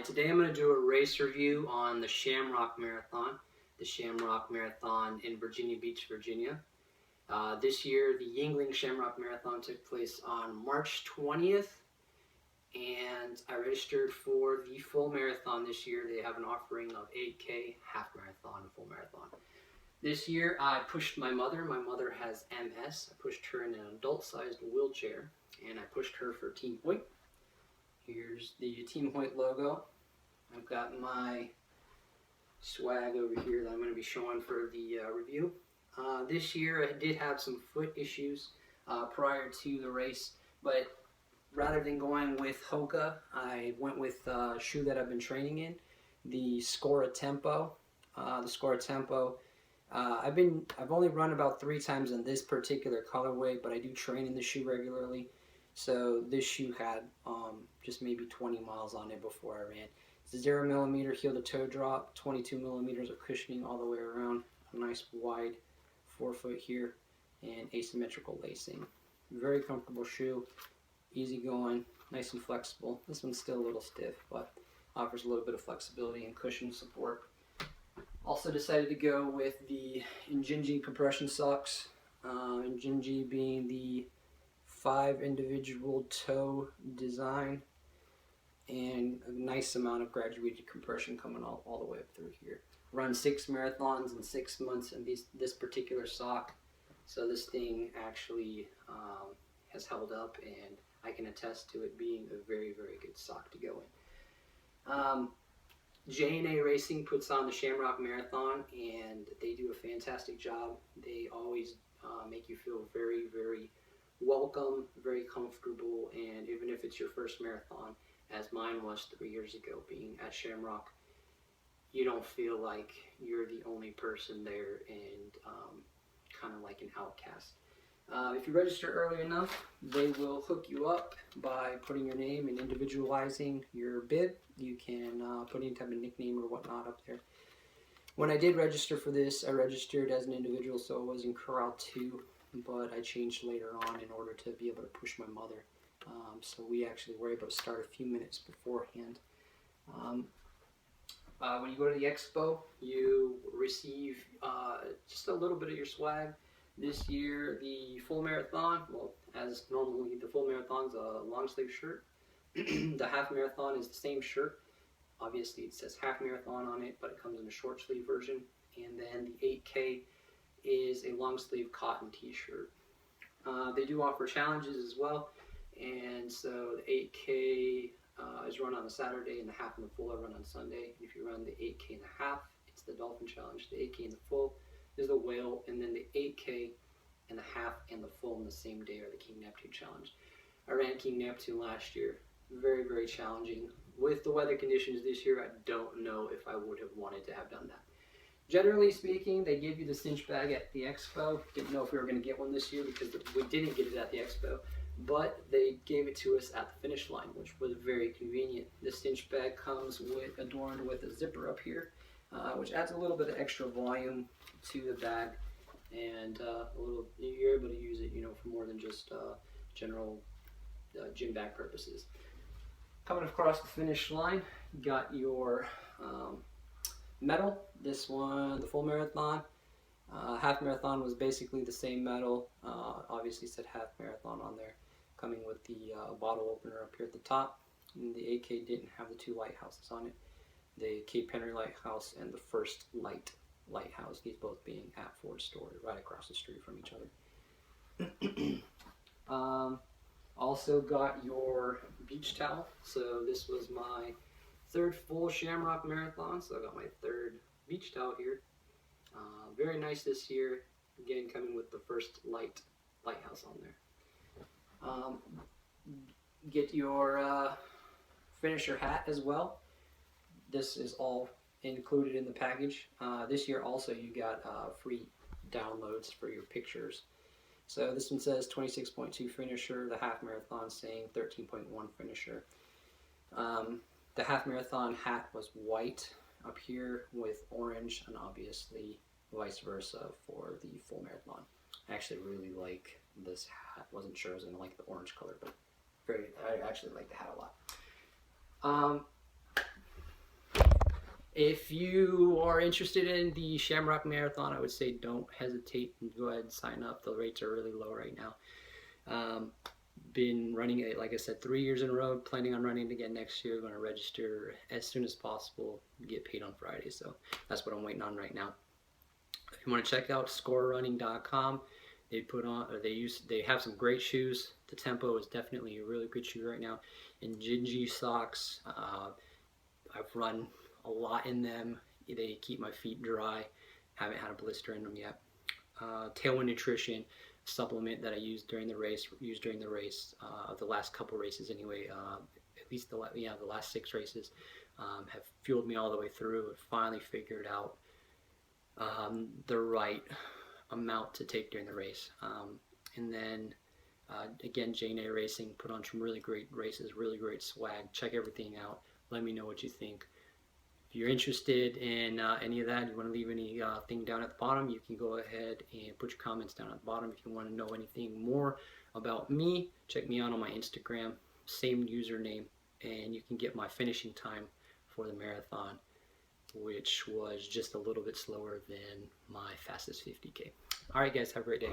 Today I'm going to do a race review on the Shamrock Marathon. The Shamrock Marathon in Virginia Beach, Virginia. This year the Yuengling Shamrock Marathon took place on March 20th, and I registered for the full marathon this year. They have an offering of 8K, half marathon, and full marathon. This year I pushed my mother. My mother has MS. I pushed her in an adult-sized wheelchair, and I pushed her for Team Hoyt. Here's the Team Hoyt logo. I've got my swag over here that I'm going to be showing for the review. This year I did have some foot issues prior to the race, but rather than going with Hoka, I went with a shoe that I've been training in, the Scora Tempo. I've only run about 3 times in this particular colorway, but I do train in the shoe regularly. So this shoe had just maybe 20 miles on it before I ran. It's a 0mm heel to toe drop, 22mm of cushioning all the way around, a nice wide forefoot here, and asymmetrical lacing. Very comfortable shoe, easy going, nice and flexible. This one's still a little stiff, but offers a little bit of flexibility and cushion support. Also decided to go with the Yuengling compression socks. Yuengling being the 5 individual toe design, and a nice amount of graduated compression coming all the way up through here. Run 6 marathons in 6 months in this particular sock, so this thing actually has held up, and I can attest to it being a very, very good sock to go in. J&A Racing puts on the Shamrock Marathon, and they do a fantastic job. They always make you feel very, very welcome, very comfortable, and even if it's your first marathon, as mine was 3 years ago being at Shamrock, you don't feel like you're the only person there and kind of like an outcast. If you register early enough, they will hook you up by putting your name and individualizing your bib. You can put any type of nickname or whatnot up there. When I did register for this, I registered as an individual, so I was in Corral 2, but I changed later on in order to be able to push my mother. So we actually were able to start a few minutes beforehand. When you go to the expo, you receive just a little bit of your swag. This year, the full marathon, well, as normally the full marathon's a long sleeve shirt. The half marathon is the same shirt. Obviously it says half marathon on it, but it comes in a short sleeve version. And then the 8K is a long sleeve cotton t-shirt. They do offer challenges as well, and so the 8K is run on a Saturday, and the half and the full are run on Sunday. If you run the 8K and the half, it's the Dolphin Challenge. The 8K and the full is the Whale, and then the 8K and the half and the full in the same day are the King Neptune Challenge. I ran King Neptune last year. Very, very challenging. With the weather conditions this year, I don't know if I would have wanted to have done that. Generally speaking, they give you the cinch bag at the expo. Didn't know if we were going to get one this year because we didn't get it at the expo, but they gave it to us at the finish line, which was very convenient. The cinch bag comes adorned with a zipper up here, which adds a little bit of extra volume to the bag, and you're able to use it, for more than just general gym bag purposes. Coming across the finish line, you got your medal. This one, the full marathon. Half marathon was basically the same medal. Obviously said half marathon on there, coming with the bottle opener up here at the top. And the 8K didn't have the 2 lighthouses on it. The Cape Henry Lighthouse and the First Light Lighthouse, these both being at Ford Story, right across the street from each other. Also got your beach towel. So this was my 3rd full Shamrock Marathon, so I got my 3rd beach towel here. Very nice this year. Again, coming with the First Lighthouse on there. Get your finisher hat as well. This is all included in the package. This year also you got free downloads for your pictures. So this one says 26.2 finisher, the half marathon saying 13.1 finisher. The half marathon hat was white up here with orange, and obviously vice versa for the full marathon. I actually really like this hat. Wasn't sure I was going to like the orange color, but I actually like the hat a lot. If you are interested in the Shamrock Marathon, I would say don't hesitate and go ahead and sign up. The rates are really low right now. Been running it, like I said, 3 years in a row. Planning on running it again next year. Going to register as soon as possible. Get paid on Friday, so that's what I'm waiting on right now. If you want to check out scorerunning.com, they have some great shoes. The Tempo is definitely a really good shoe right now. And Gingy socks. I've run a lot in them. They keep my feet dry. Haven't had a blister in them yet. Tailwind Nutrition supplement that I used during the race. The last couple races anyway. At least the last 6 races have fueled me all the way through. And finally figured out the right amount to take during the race. And then again, J&A Racing put on some really great races, really great swag. Check everything out. Let me know what you think. If you're interested in any of that, you want to leave anything down at the bottom, you can go ahead and put your comments down at the bottom. If you want to know anything more about me, check me out on my Instagram, same username, and you can get my finishing time for the marathon, which was just a little bit slower than my fastest 50K. All right, guys, have a great day.